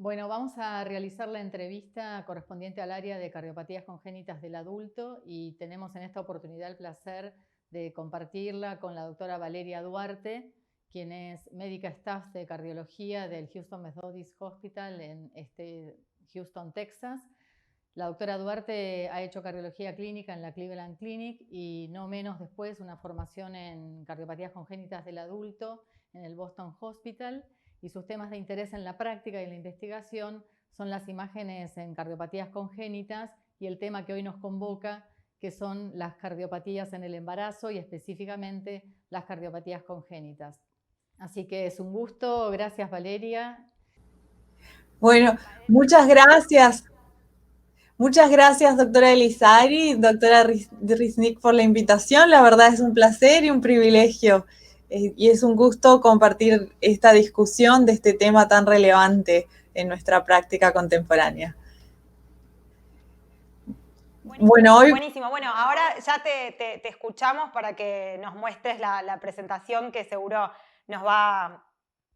Bueno, vamos a realizar la entrevista correspondiente al área de cardiopatías congénitas del adulto y tenemos en esta oportunidad el placer de compartirla con la doctora Valeria Duarte, quien es médica staff de cardiología del Houston Methodist Hospital en Houston, Texas. La doctora Duarte ha hecho cardiología clínica en la Cleveland Clinic y no menos después una formación en cardiopatías congénitas del adulto en el Boston Hospital, y sus temas de interés en la práctica y en la investigación son las imágenes en cardiopatías congénitas y el tema que hoy nos convoca, que son las cardiopatías en el embarazo y específicamente las cardiopatías congénitas. Así que es un gusto. Gracias, Valeria. Bueno, muchas gracias. Muchas gracias, doctora Elizari, doctora Riznik, por la invitación. La verdad es un placer y un privilegio. Y es un gusto compartir esta discusión de este tema tan relevante en nuestra práctica contemporánea. Bueno, hoy Buenísimo. Bueno, ahora ya te escuchamos para que nos muestres la presentación que seguro nos va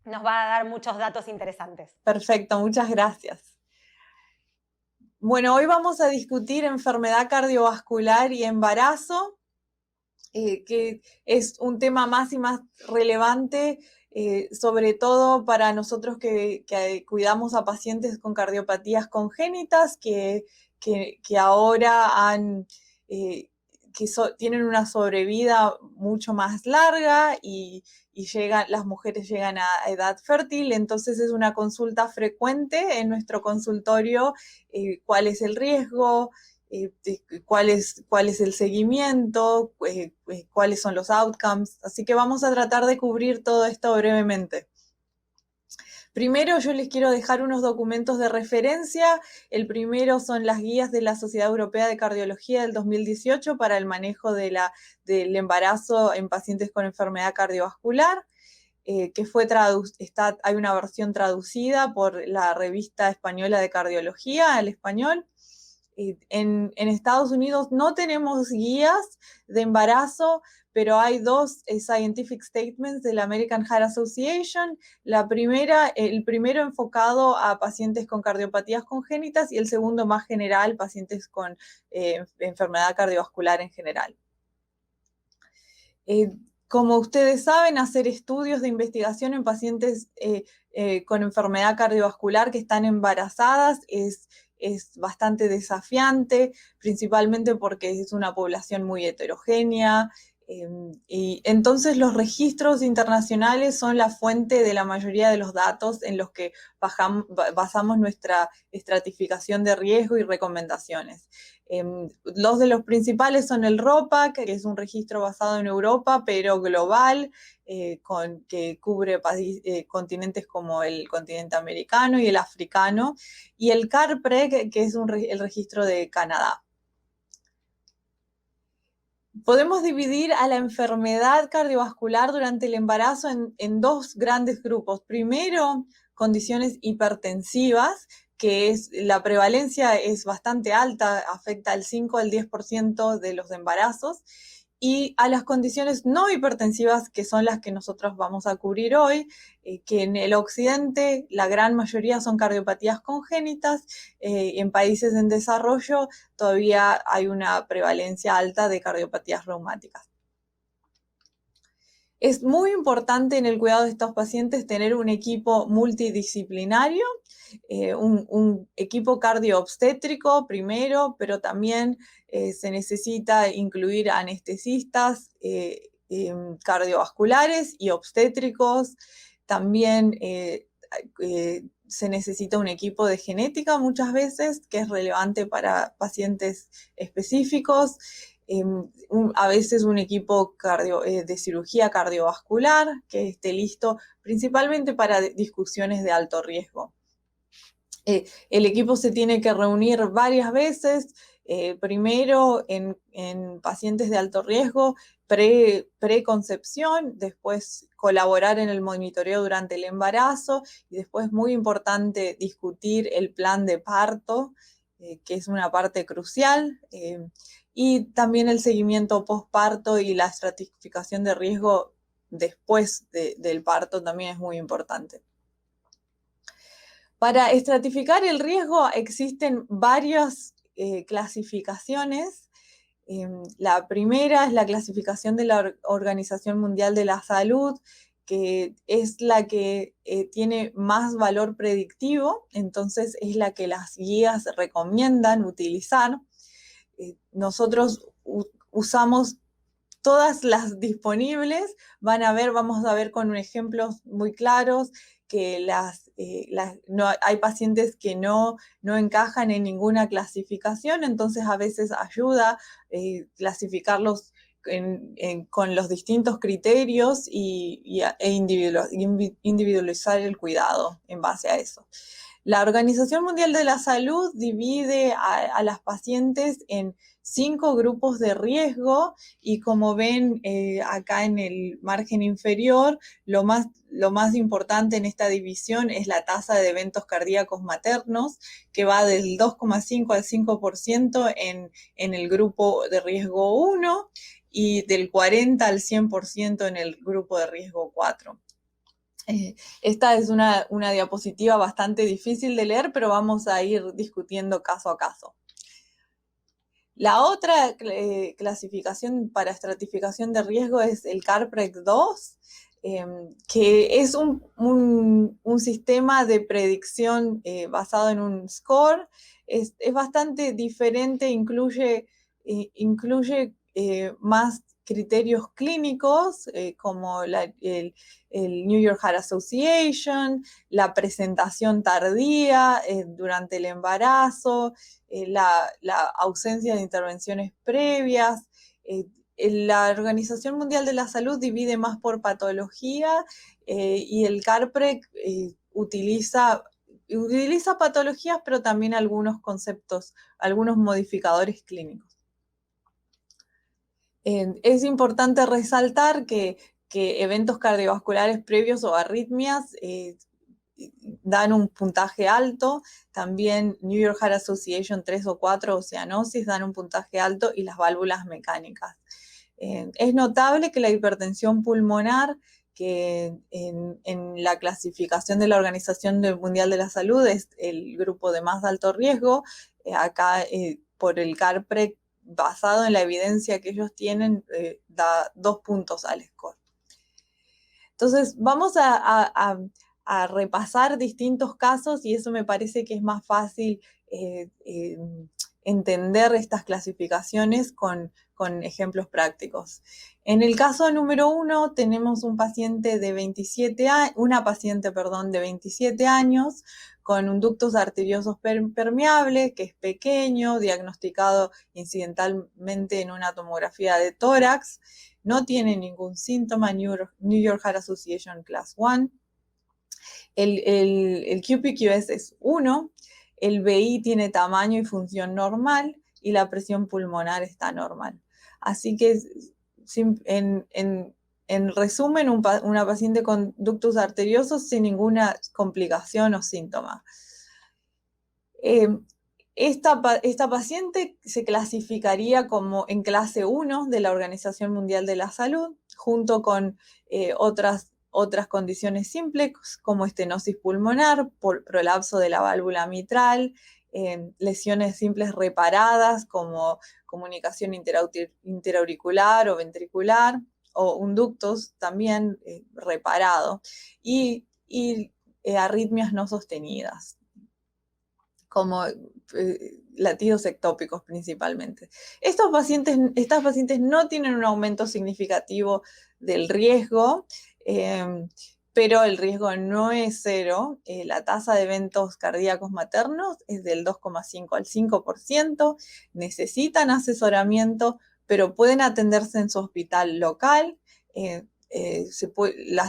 a dar muchos datos interesantes. Perfecto, muchas gracias. Bueno, hoy vamos a discutir enfermedad cardiovascular y embarazo, que es un tema más y más relevante, sobre todo para nosotros que cuidamos a pacientes con cardiopatías congénitas que ahora tienen una sobrevida mucho más larga y las mujeres llegan a edad fértil. Entonces es una consulta frecuente en nuestro consultorio, cuál es el riesgo, cuál es el seguimiento, cuáles son los outcomes. Así que vamos a tratar de cubrir todo esto brevemente. Primero, yo les quiero dejar unos documentos de referencia. El primero son las guías de la Sociedad Europea de Cardiología del 2018 para el manejo del embarazo en pacientes con enfermedad cardiovascular, que hay una versión traducida por la Revista Española de Cardiología al español. En Estados Unidos no tenemos guías de embarazo, pero hay dos scientific statements de la American Heart Association. El primero enfocado a pacientes con cardiopatías congénitas y el segundo más general, pacientes con enfermedad cardiovascular en general. Como ustedes saben, hacer estudios de investigación en pacientes con enfermedad cardiovascular que están embarazadas es bastante desafiante, principalmente porque es una población muy heterogénea. Y entonces los registros internacionales son la fuente de la mayoría de los datos en los que basamos nuestra estratificación de riesgo y recomendaciones. Los de los principales son el ROPAC, que es un registro basado en Europa, pero global, que cubre continentes como el continente americano y el africano, y el CARPREG, que es el registro de Canadá. Podemos dividir a la enfermedad cardiovascular durante el embarazo en dos grandes grupos. Primero, condiciones hipertensivas, que la prevalencia es bastante alta, afecta al 5 al 10% de los embarazos, y a las condiciones no hipertensivas, que son las que nosotros vamos a cubrir hoy, que en el occidente la gran mayoría son cardiopatías congénitas. En países en desarrollo todavía hay una prevalencia alta de cardiopatías reumáticas. Es muy importante en el cuidado de estos pacientes tener un equipo multidisciplinario, un equipo cardio-obstétrico primero, pero también se necesita incluir anestesistas cardiovasculares y obstétricos. También se necesita un equipo de genética muchas veces, que es relevante para pacientes específicos. A veces un equipo de cirugía cardiovascular que esté listo principalmente para discusiones de alto riesgo. El equipo se tiene que reunir varias veces, primero en pacientes de alto riesgo, preconcepción, después colaborar en el monitoreo durante el embarazo y después, muy importante, discutir el plan de parto, que es una parte crucial, y también el seguimiento postparto y la estratificación de riesgo después del parto también es muy importante. Para estratificar el riesgo existen varias clasificaciones. La primera es la clasificación de la Organización Mundial de la Salud, que es la que tiene más valor predictivo, entonces es la que las guías recomiendan utilizar. Nosotros usamos todas las disponibles, vamos a ver con ejemplos muy claros que hay pacientes que no encajan en ninguna clasificación, entonces a veces ayuda clasificarlos con los distintos criterios e individualizar el cuidado en base a eso. La Organización Mundial de la Salud divide a las pacientes en 5 grupos de riesgo y como ven acá en el margen inferior, lo más importante en esta división es la tasa de eventos cardíacos maternos, que va del 2,5 al 5% en el grupo de riesgo 1 y del 40 al 100% en el grupo de riesgo 4. Esta es una diapositiva bastante difícil de leer, pero vamos a ir discutiendo caso a caso. La otra clasificación para estratificación de riesgo es el CARPREC 2, que es un sistema de predicción basado en un score. Es bastante diferente, incluye más criterios clínicos como el New York Heart Association, la presentación tardía durante el embarazo, la ausencia de intervenciones previas. La Organización Mundial de la Salud divide más por patología y el CARPREC utiliza patologías, pero también algunos conceptos, algunos modificadores clínicos. Es importante resaltar que eventos cardiovasculares previos o arritmias dan un puntaje alto, también New York Heart Association 3 o 4 o cianosis dan un puntaje alto y las válvulas mecánicas. Es notable que la hipertensión pulmonar, que en la clasificación de la Organización Mundial de la Salud es el grupo de más alto riesgo, acá por el CARPREC, basado en la evidencia que ellos tienen, da 2 puntos al score. Entonces, vamos a repasar distintos casos y eso me parece que es más fácil entender estas clasificaciones con ejemplos prácticos. En el caso número 1 tenemos una paciente de 27 años con un ductus arterioso permeable, que es pequeño, diagnosticado incidentalmente en una tomografía de tórax, no tiene ningún síntoma, New York Heart Association Class 1. El QPQS es 1, el BI tiene tamaño y función normal y la presión pulmonar está normal. Así que, en resumen, una paciente con ductus arteriosos sin ninguna complicación o síntoma. Esta paciente se clasificaría como en clase 1 de la Organización Mundial de la Salud, junto con otras condiciones simples como estenosis pulmonar, prolapso de la válvula mitral, lesiones simples reparadas como comunicación interauricular o ventricular, o un ductus también reparado, y arritmias no sostenidas, como latidos ectópicos principalmente. Estas pacientes no tienen un aumento significativo del riesgo, pero el riesgo no es 0. La tasa de eventos cardíacos maternos es del 2,5 al 5%. Necesitan asesoramiento, pero pueden atenderse en su hospital local.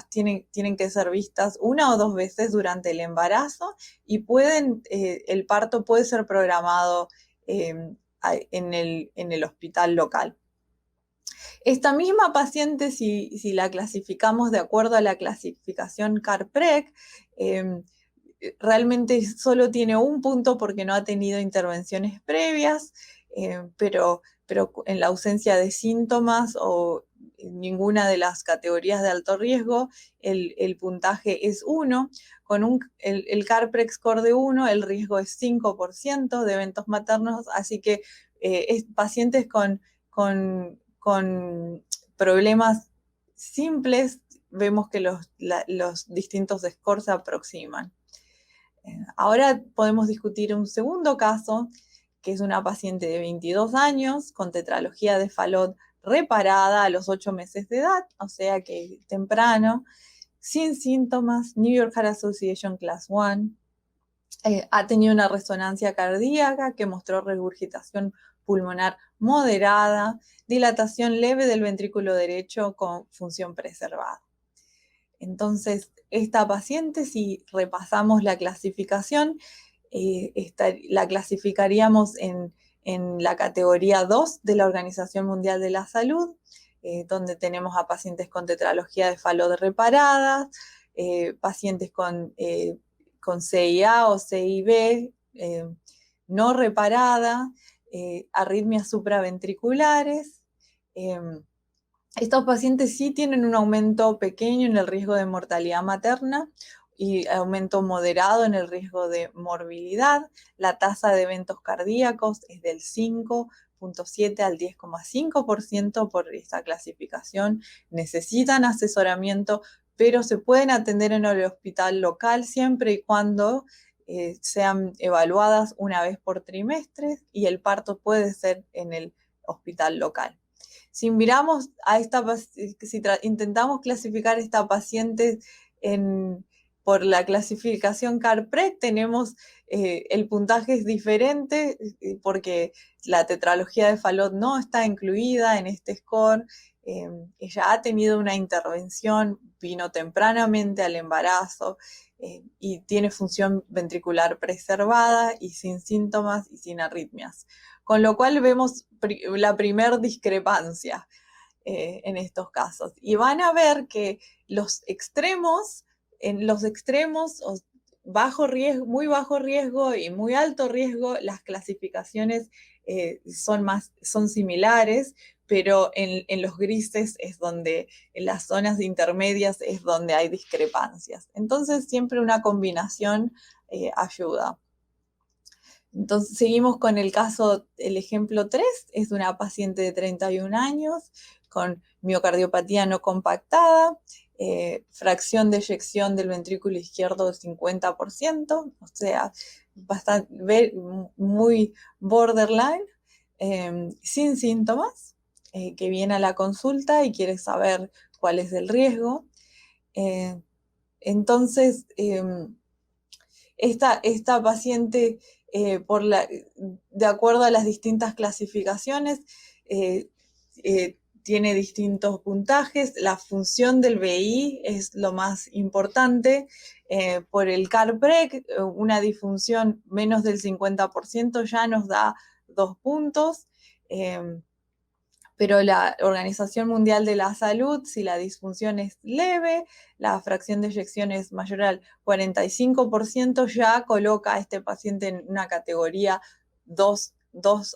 Tienen que ser vistas 1 o 2 veces durante el embarazo y el parto puede ser programado en el hospital local. Esta misma paciente, si la clasificamos de acuerdo a la clasificación CARPREC, realmente solo tiene 1 punto porque no ha tenido intervenciones previas, pero en la ausencia de síntomas o ninguna de las categorías de alto riesgo, el puntaje es 1. Con el CARPREG score de 1, el riesgo es 5% de eventos maternos, así que pacientes con problemas simples, vemos que los distintos scores se aproximan. Ahora podemos discutir un segundo caso, que es una paciente de 22 años con tetralogía de Fallot reparada a los 8 meses de edad, o sea que temprano, sin síntomas, New York Heart Association Class 1, ha tenido una resonancia cardíaca que mostró regurgitación pulmonar moderada, dilatación leve del ventrículo derecho con función preservada. Entonces, esta paciente, si repasamos la clasificación, la clasificaríamos en la categoría 2 de la Organización Mundial de la Salud, donde tenemos a pacientes con tetralogía de Fallot reparadas, pacientes con CIA o CIB no reparada, arritmias supraventriculares. Estos pacientes sí tienen un aumento pequeño en el riesgo de mortalidad materna y aumento moderado en el riesgo de morbilidad. La tasa de eventos cardíacos es del 5.7 al 10.5% por esta clasificación. Necesitan asesoramiento, pero se pueden atender en el hospital local siempre y cuando sean evaluadas una vez por trimestre, y el parto puede ser en el hospital local. Si miramos a intentamos clasificar a esta paciente por la clasificación CARPREG, tenemos el puntaje es diferente porque la tetralogía de Fallot no está incluida en este score. Ella ha tenido una intervención, vino tempranamente al embarazo y tiene función ventricular preservada y sin síntomas y sin arritmias. Con lo cual vemos la primer discrepancia en estos casos. Y van a ver que en los extremos, bajo riesgo, muy bajo riesgo y muy alto riesgo, las clasificaciones son similares, pero en los grises es donde, en las zonas intermedias es donde hay discrepancias. Entonces siempre una combinación ayuda. Entonces seguimos con el ejemplo 3, es una paciente de 31 años con miocardiopatía no compactada, fracción de eyección del ventrículo izquierdo del 50%, o sea, muy borderline, sin síntomas, que viene a la consulta y quiere saber cuál es el riesgo. Entonces, esta paciente, de acuerdo a las distintas clasificaciones, tiene distintos puntajes. La función del BI es lo más importante. Por el CARPREG, una disfunción menos del 50% ya nos da 2 puntos. Pero la Organización Mundial de la Salud, si la disfunción es leve, la fracción de eyección es mayor al 45%, ya coloca a este paciente en una categoría 2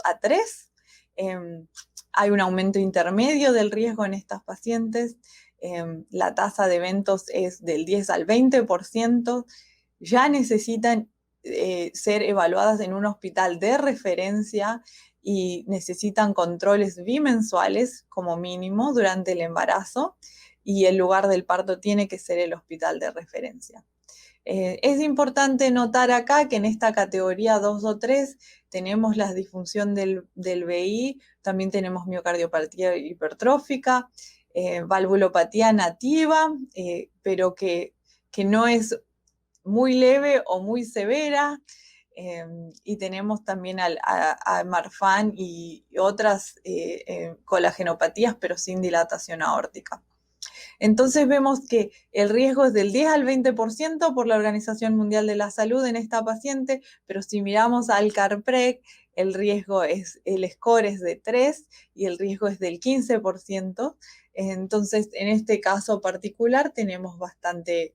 a 3. Hay un aumento intermedio del riesgo en estas pacientes. La tasa de eventos es del 10 al 20%. Ya necesitan ser evaluadas en un hospital de referencia y necesitan controles bimensuales como mínimo durante el embarazo, y el lugar del parto tiene que ser el hospital de referencia. Es importante notar acá que en esta categoría 2 o 3 tenemos la disfunción del BI, también tenemos miocardiopatía hipertrófica, valvulopatía nativa, pero que no es muy leve o muy severa. Y tenemos también a Marfan y otras colagenopatías, pero sin dilatación aórtica. Entonces vemos que el riesgo es del 10 al 20% por la Organización Mundial de la Salud en esta paciente, pero si miramos al CARPREG, el score es de 3 y el riesgo es del 15%. Entonces, en este caso particular tenemos bastante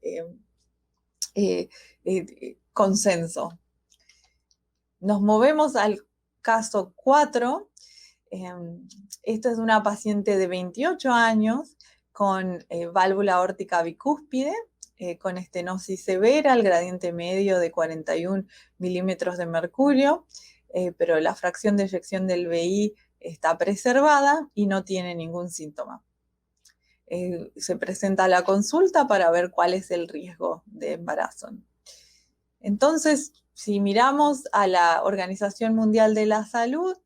consenso. Nos movemos al caso 4, Esta es una paciente de 28 años con válvula aórtica bicúspide, con estenosis severa, el gradiente medio de 41 milímetros de mercurio, pero la fracción de eyección del VI está preservada y no tiene ningún síntoma. Se presenta a la consulta para ver cuál es el riesgo de embarazo. Entonces, si miramos a la Organización Mundial de la Salud,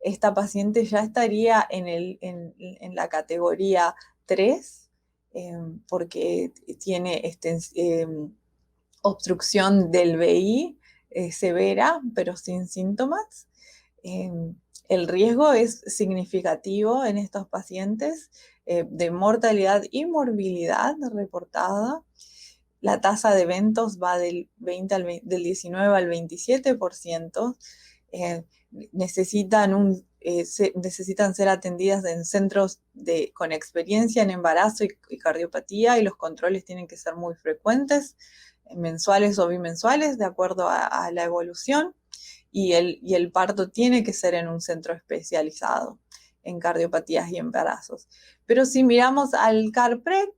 esta paciente ya estaría en la categoría 3, porque tiene obstrucción del VI severa, pero sin síntomas. El riesgo es significativo en estos pacientes de mortalidad y morbilidad reportada. La tasa de eventos va del 19 al 27%. Necesitan ser atendidas en centros con experiencia en embarazo y cardiopatía, y los controles tienen que ser muy frecuentes, mensuales o bimensuales, de acuerdo a la evolución, y el parto tiene que ser en un centro especializado en cardiopatías y embarazos. Pero si miramos al CARPREG,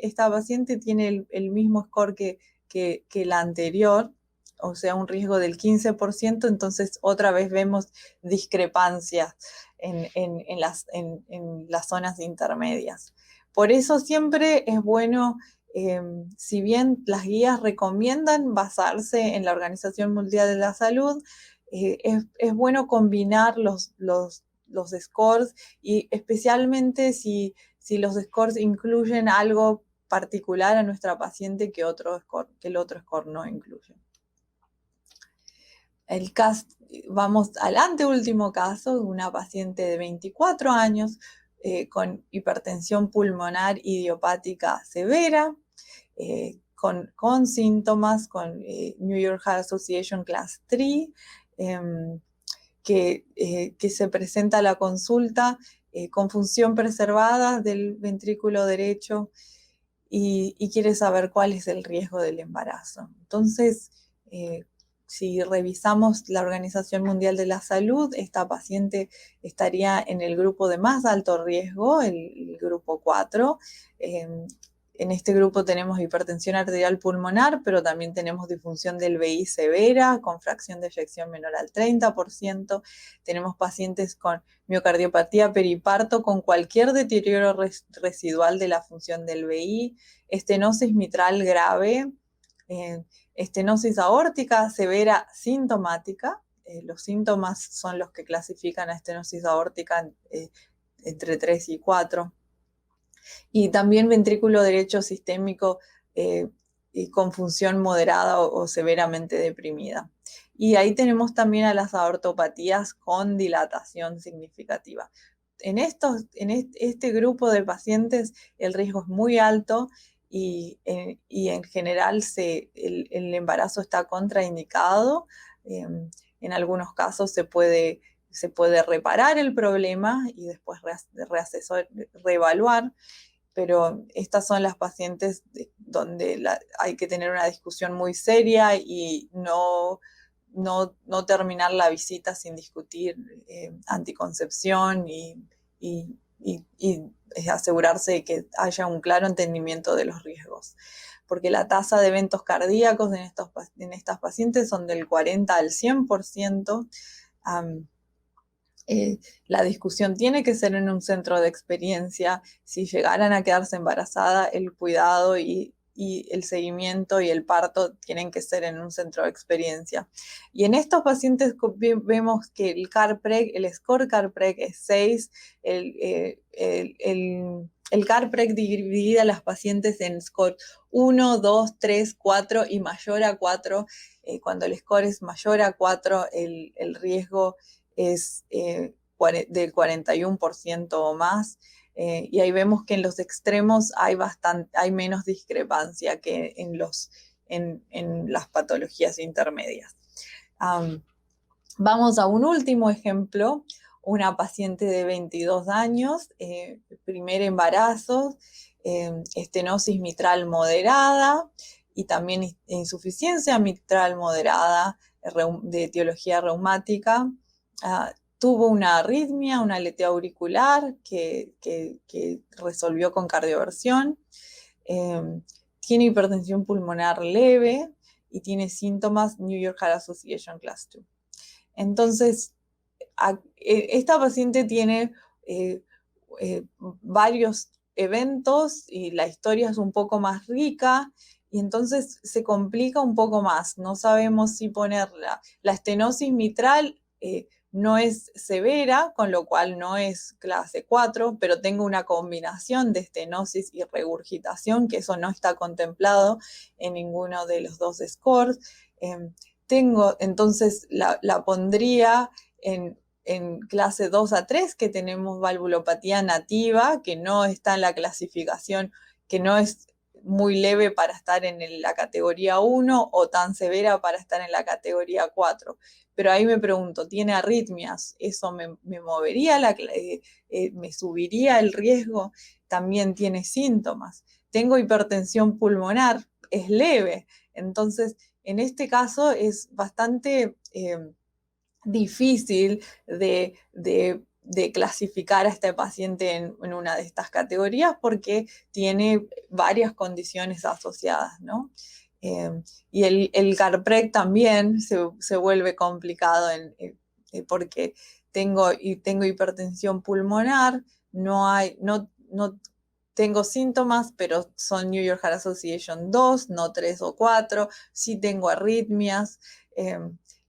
esta paciente tiene el mismo score que la anterior, o sea, un riesgo del 15%, entonces otra vez vemos discrepancias en las zonas intermedias. Por eso siempre es bueno, si bien las guías recomiendan basarse en la Organización Mundial de la Salud, es bueno combinar los scores, y especialmente si los scores incluyen algo particular a nuestra paciente que el otro score no incluye. Vamos al anteúltimo caso, una paciente de 24 años con hipertensión pulmonar idiopática severa, con síntomas, con New York Heart Association Class 3, que se presenta a la consulta con función preservada del ventrículo derecho y quiere saber cuál es el riesgo del embarazo. Entonces, si revisamos la Organización Mundial de la Salud, esta paciente estaría en el grupo de más alto riesgo, el grupo 4. En este grupo tenemos hipertensión arterial pulmonar, pero también tenemos disfunción del VI severa, con fracción de eyección menor al 30%. Tenemos pacientes con miocardiopatía periparto, con cualquier deterioro residual de la función del VI, estenosis mitral grave, estenosis aórtica severa sintomática. Los síntomas son los que clasifican a estenosis aórtica entre 3 y 4. Y también ventrículo derecho sistémico y con función moderada o severamente deprimida. Y ahí tenemos también a las aortopatías con dilatación significativa. En este grupo de pacientes el riesgo es muy alto, y en general el embarazo está contraindicado. En algunos casos se puede reparar el problema y después reevaluar, pero estas son las pacientes donde hay que tener una discusión muy seria y no terminar la visita sin discutir anticoncepción y asegurarse de que haya un claro entendimiento de los riesgos. Porque la tasa de eventos cardíacos en estas pacientes son del 40 al 100%. La discusión tiene que ser en un centro de experiencia. Si llegaran a quedarse embarazadas, el cuidado y el seguimiento y el parto tienen que ser en un centro de experiencia. Y en estos pacientes vemos que el score CARPREG es 6, el CARPREG divide a las pacientes en score 1, 2, 3, 4 y mayor a 4. Cuando el score es mayor a 4, el riesgo es del 41% o más. Y ahí vemos que en los extremos hay menos discrepancia que en las patologías intermedias. Vamos a un último ejemplo, una paciente de 22 años, primer embarazo, estenosis mitral moderada y también insuficiencia mitral moderada de etiología reumática. tuvo una arritmia, una aleteo auricular que resolvió con cardioversión, tiene hipertensión pulmonar leve y tiene síntomas New York Heart Association Class 2. Entonces, esta paciente tiene varios eventos y la historia es un poco más rica y entonces se complica un poco más. No sabemos si ponerla. La estenosis mitral no es severa, con lo cual no es clase 4, pero tengo una combinación de estenosis y regurgitación, que eso no está contemplado en ninguno de los dos scores. Entonces la pondría en clase 2 a 3, que tenemos valvulopatía nativa, que no está en la clasificación, que no es muy leve para estar en la categoría 1 o tan severa para estar en la categoría 4. Pero ahí me pregunto, ¿tiene arritmias? ¿Eso me movería, me subiría el riesgo? También tiene síntomas. Tengo hipertensión pulmonar, es leve. Entonces, en este caso es bastante difícil de clasificar a este paciente en una de estas categorías porque tiene varias condiciones asociadas, ¿no? Y el CARPREC también se vuelve complicado porque tengo hipertensión pulmonar, no tengo síntomas, pero son New York Heart Association 2, no 3 o 4, sí tengo arritmias.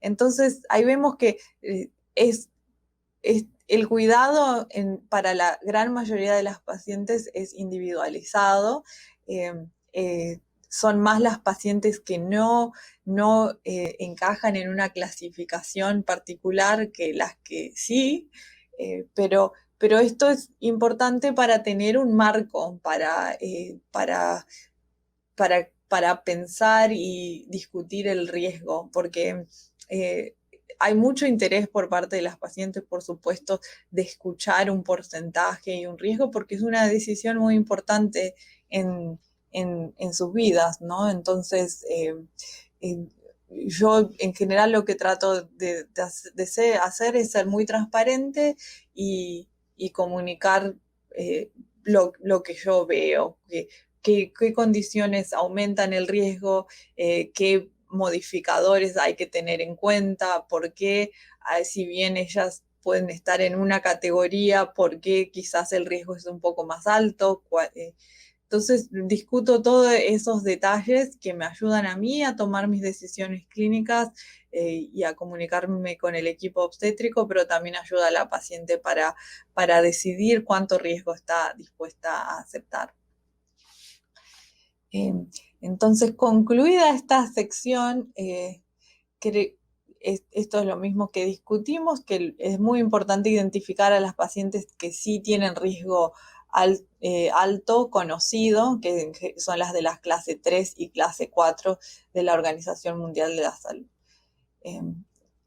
Entonces, ahí vemos que el cuidado para la gran mayoría de las pacientes es individualizado. Son más las pacientes que no encajan en una clasificación particular que las que sí, pero esto es importante para tener un marco, para pensar y discutir el riesgo, porque hay mucho interés por parte de las pacientes, por supuesto, de escuchar un porcentaje y un riesgo, porque es una decisión muy importante en sus vidas, ¿no? Entonces, yo en general lo que trato de hacer es ser muy transparente y comunicar lo que yo veo, qué condiciones aumentan el riesgo, qué modificadores hay que tener en cuenta, por qué, si bien ellas pueden estar en una categoría, por qué quizás el riesgo es un poco más alto. Entonces, discuto todos esos detalles que me ayudan a mí a tomar mis decisiones clínicas y a comunicarme con el equipo obstétrico, pero también ayuda a la paciente para decidir cuánto riesgo está dispuesta a aceptar. Entonces, concluida esta sección, esto es lo mismo que discutimos, que es muy importante identificar a las pacientes que sí tienen riesgo alto, conocido, que son las de las clase 3 y clase 4 de la Organización Mundial de la Salud.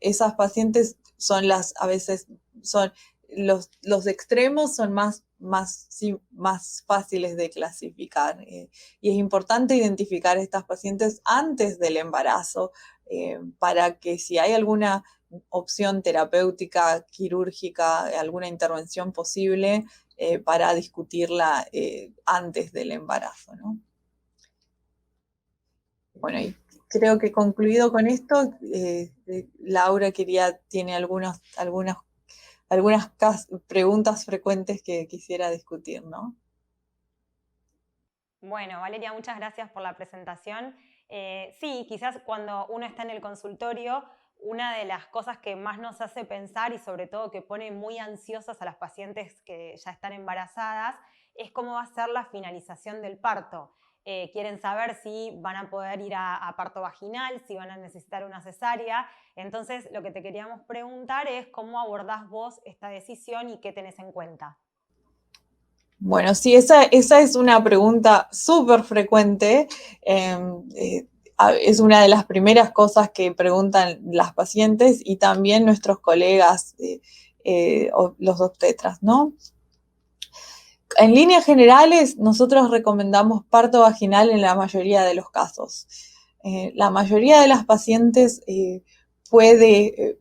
Esas pacientes son a veces son los extremos son más fáciles de clasificar y es importante identificar a estas pacientes antes del embarazo para que si hay alguna opción terapéutica, quirúrgica, alguna intervención posible para discutirla antes del embarazo, ¿no? Bueno, y creo que concluido con esto, Laura tiene algunas preguntas frecuentes que quisiera discutir, ¿no? Bueno, Valeria, muchas gracias por la presentación. Sí, quizás cuando uno está en el consultorio, una de las cosas que más nos hace pensar y sobre todo que pone muy ansiosas a las pacientes que ya están embarazadas es cómo va a ser la finalización del parto. Quieren saber si van a poder ir a parto vaginal, si van a necesitar una cesárea. Entonces, lo que te queríamos preguntar es cómo abordás vos esta decisión y qué tenés en cuenta. Bueno, sí, esa es una pregunta súper frecuente. Es una de las primeras cosas que preguntan las pacientes y también nuestros colegas, los obstetras, ¿no? En líneas generales, nosotros recomendamos parto vaginal en la mayoría de los casos. La mayoría de las pacientes puede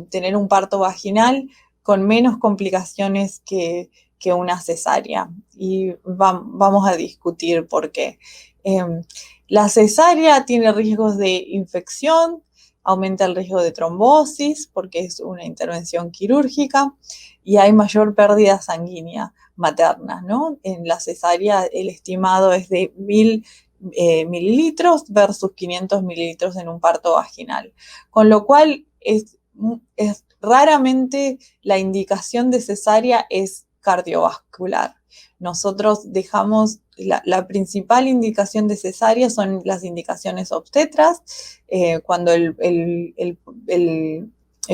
tener un parto vaginal con menos complicaciones que una cesárea. Y vamos a discutir por qué. La cesárea tiene riesgos de infección, aumenta el riesgo de trombosis porque es una intervención quirúrgica y hay mayor pérdida sanguínea materna, ¿no? En la cesárea el estimado es de 1000 mililitros versus 500 mililitros en un parto vaginal, con lo cual es raramente la indicación de cesárea es cardiovascular. Nosotros dejamos la principal indicación de cesárea son las indicaciones obstetras, cuando el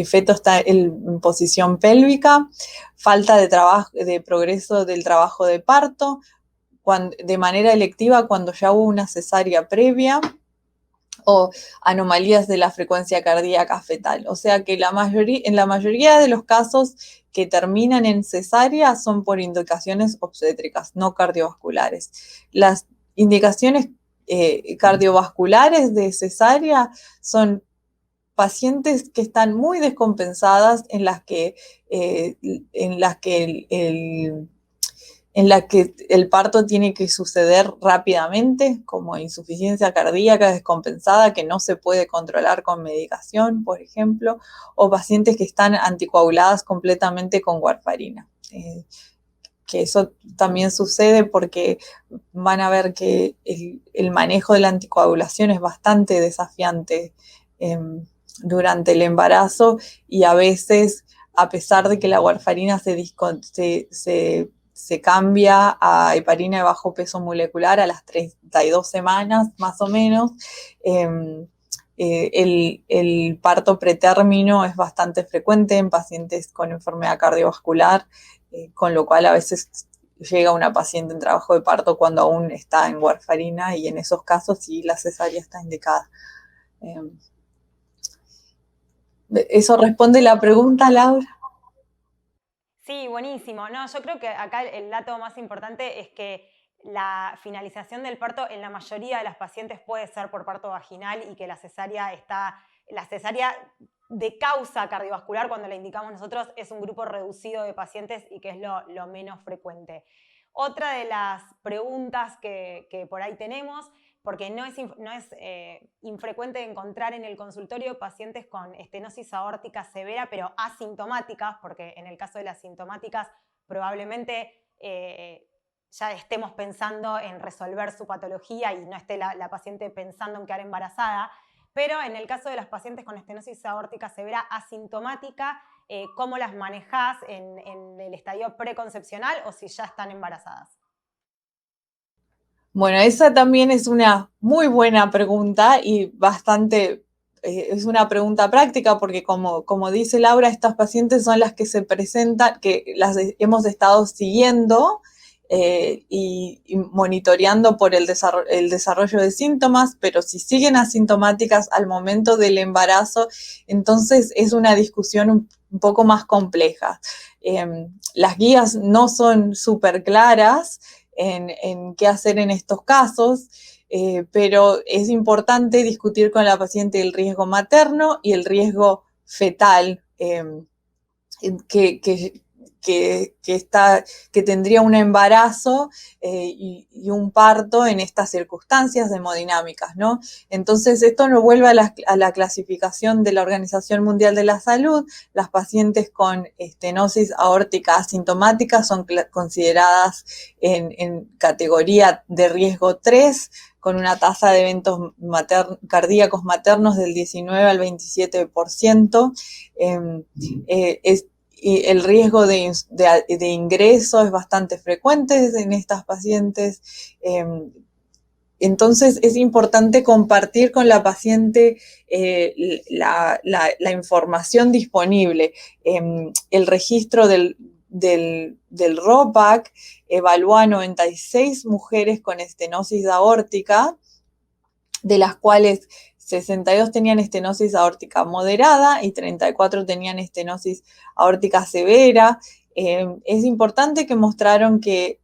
feto está en posición pélvica, falta de progreso del trabajo de parto, de manera electiva cuando ya hubo una cesárea previa, o anomalías de la frecuencia cardíaca fetal. O sea que en la mayoría de los casos que terminan en cesárea son por indicaciones obstétricas, no cardiovasculares. Las indicaciones cardiovasculares de cesárea son pacientes que están muy descompensadas, en las que el parto tiene que suceder rápidamente, como insuficiencia cardíaca descompensada que no se puede controlar con medicación, por ejemplo, o pacientes que están anticoaguladas completamente con warfarina. Que eso también sucede porque van a ver que el manejo de la anticoagulación es bastante desafiante durante el embarazo, y a veces, a pesar de que la warfarina se cambia a heparina de bajo peso molecular a las 32 semanas, más o menos, el parto pretérmino es bastante frecuente en pacientes con enfermedad cardiovascular, con lo cual a veces llega una paciente en trabajo de parto cuando aún está en warfarina, y en esos casos sí la cesárea está indicada. ¿Eso responde la pregunta, Laura? Sí, buenísimo. No, yo creo que acá el dato más importante es que la finalización del parto en la mayoría de las pacientes puede ser por parto vaginal, y que la cesárea de causa cardiovascular, cuando la indicamos nosotros, es un grupo reducido de pacientes y que es lo menos frecuente. Otra de las preguntas que por ahí tenemos, porque no es infrecuente encontrar en el consultorio pacientes con estenosis aórtica severa, pero asintomáticas, porque en el caso de las sintomáticas probablemente ya estemos pensando en resolver su patología y no esté la paciente pensando en quedar embarazada. Pero en el caso de las pacientes con estenosis aórtica severa asintomática, ¿cómo las manejás en el estadio preconcepcional o si ya están embarazadas? Bueno, esa también es una muy buena pregunta y es una pregunta práctica, porque como dice Laura, estas pacientes son las que se presentan, que las hemos estado siguiendo y monitoreando por el desarrollo de síntomas, pero si siguen asintomáticas al momento del embarazo, entonces es una discusión un poco más compleja. Las guías no son súper claras en qué hacer en estos casos, pero es importante discutir con la paciente el riesgo materno y el riesgo fetal que tendría un embarazo y un parto en estas circunstancias hemodinámicas, ¿no? Entonces, esto nos vuelve a la clasificación de la Organización Mundial de la Salud. Las pacientes con estenosis aórtica asintomática son consideradas en categoría de riesgo 3, con una tasa de eventos cardíacos maternos del 19 al 27%. Y el riesgo de ingreso es bastante frecuente en estas pacientes. Entonces es importante compartir con la paciente la información disponible. El registro del ROPAC evaluó a 96 mujeres con estenosis aórtica, de las cuales 62 tenían estenosis aórtica moderada y 34 tenían estenosis aórtica severa. Es importante que mostraron que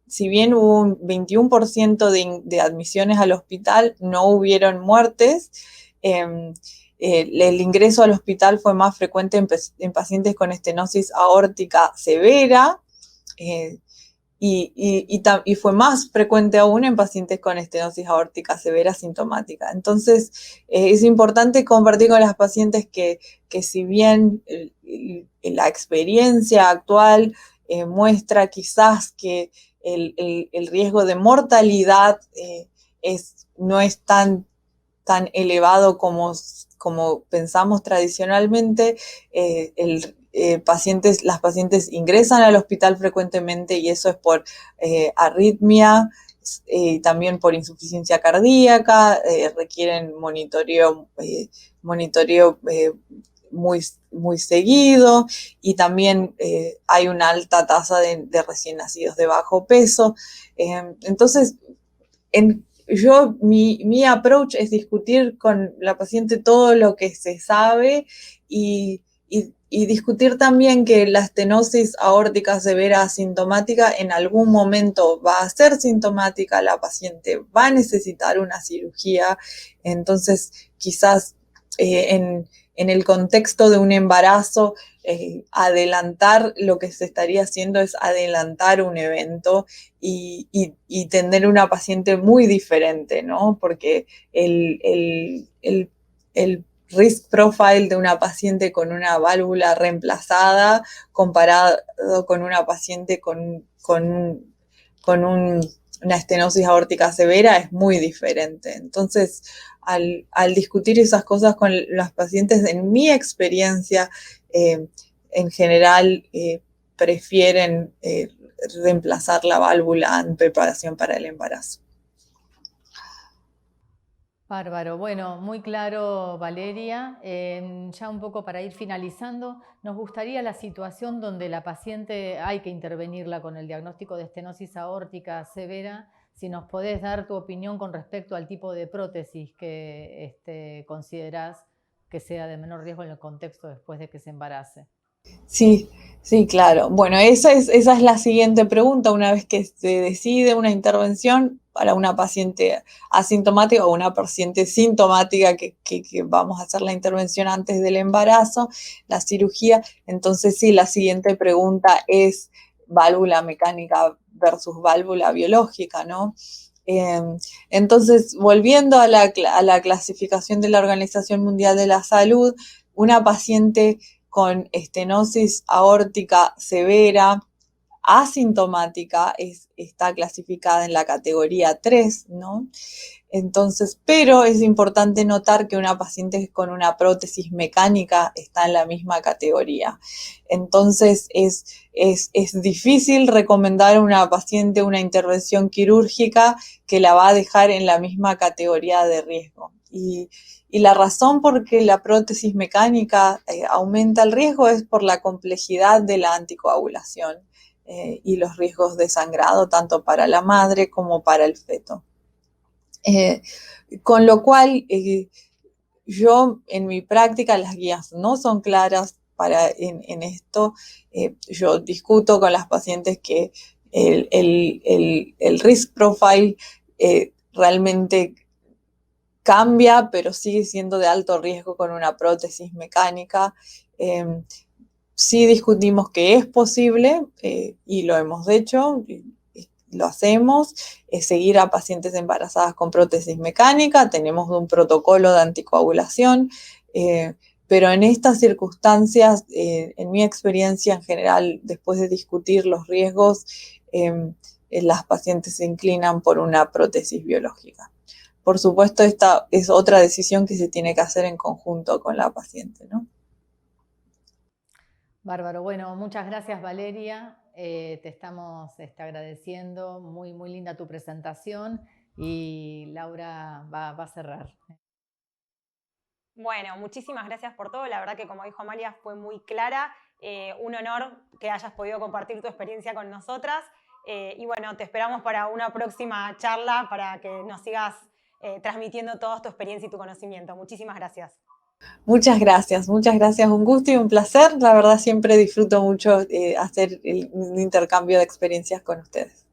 si bien hubo un 21% de admisiones al hospital, no hubieron muertes. el ingreso al hospital fue más frecuente en pacientes con estenosis aórtica severa, y fue más frecuente aún en pacientes con estenosis aórtica severa sintomática. Entonces, es importante compartir con las pacientes que si bien la experiencia actual muestra quizás que el riesgo de mortalidad no es tan elevado como pensamos tradicionalmente, las pacientes ingresan al hospital frecuentemente y eso es por arritmia, también por insuficiencia cardíaca, requieren monitoreo muy seguido, y también hay una alta tasa de recién nacidos de bajo peso. Entonces, mi approach es discutir con la paciente todo lo que se sabe y discutir también que la estenosis aórtica severa asintomática en algún momento va a ser sintomática, la paciente va a necesitar una cirugía. Entonces quizás en el contexto de un embarazo, adelantar lo que se estaría haciendo es adelantar un evento y tener una paciente muy diferente, ¿no? Porque el risk profile de una paciente con una válvula reemplazada comparado con una paciente con una estenosis aórtica severa es muy diferente. Entonces, al discutir esas cosas con las pacientes, en mi experiencia, en general, prefieren reemplazar la válvula en preparación para el embarazo. Bárbaro. Bueno, muy claro, Valeria. Ya un poco para ir finalizando, nos gustaría la situación donde la paciente hay que intervenirla con el diagnóstico de estenosis aórtica severa. Si nos podés dar tu opinión con respecto al tipo de prótesis que considerás que sea de menor riesgo en el contexto después de que se embarace. Sí, claro. Bueno, esa es la siguiente pregunta. Una vez que se decide una intervención para una paciente asintomática o una paciente sintomática que vamos a hacer la intervención antes del embarazo, la cirugía, entonces sí, la siguiente pregunta es válvula mecánica versus válvula biológica, ¿no? Entonces, volviendo a la clasificación de la Organización Mundial de la Salud, una paciente con estenosis aórtica severa, asintomática, está clasificada en la categoría 3, ¿no? Entonces, pero es importante notar que una paciente con una prótesis mecánica está en la misma categoría. Entonces, es difícil recomendar a una paciente una intervención quirúrgica que la va a dejar en la misma categoría de riesgo. Y la razón por qué la prótesis mecánica aumenta el riesgo es por la complejidad de la anticoagulación y los riesgos de sangrado tanto para la madre como para el feto. Con lo cual, yo en mi práctica las guías no son claras en esto. Yo discuto con las pacientes que el risk profile realmente cambia, pero sigue siendo de alto riesgo con una prótesis mecánica. Sí discutimos que es posible, y lo hemos hecho, lo hacemos, seguir a pacientes embarazadas con prótesis mecánica, tenemos un protocolo de anticoagulación, pero en estas circunstancias, en mi experiencia en general, después de discutir los riesgos, las pacientes se inclinan por una prótesis biológica. Por supuesto, esta es otra decisión que se tiene que hacer en conjunto con la paciente, ¿no? Bárbaro. Bueno, muchas gracias, Valeria. Te estamos agradeciendo. Muy, muy linda tu presentación. Y Laura va a cerrar. Bueno, muchísimas gracias por todo. La verdad que, como dijo Amalia, fue muy clara. Un honor que hayas podido compartir tu experiencia con nosotras. Y bueno, te esperamos para una próxima charla para que nos sigas transmitiendo toda tu experiencia y tu conocimiento. Muchísimas gracias. Muchas gracias, un gusto y un placer. La verdad siempre disfruto mucho hacer un intercambio de experiencias con ustedes.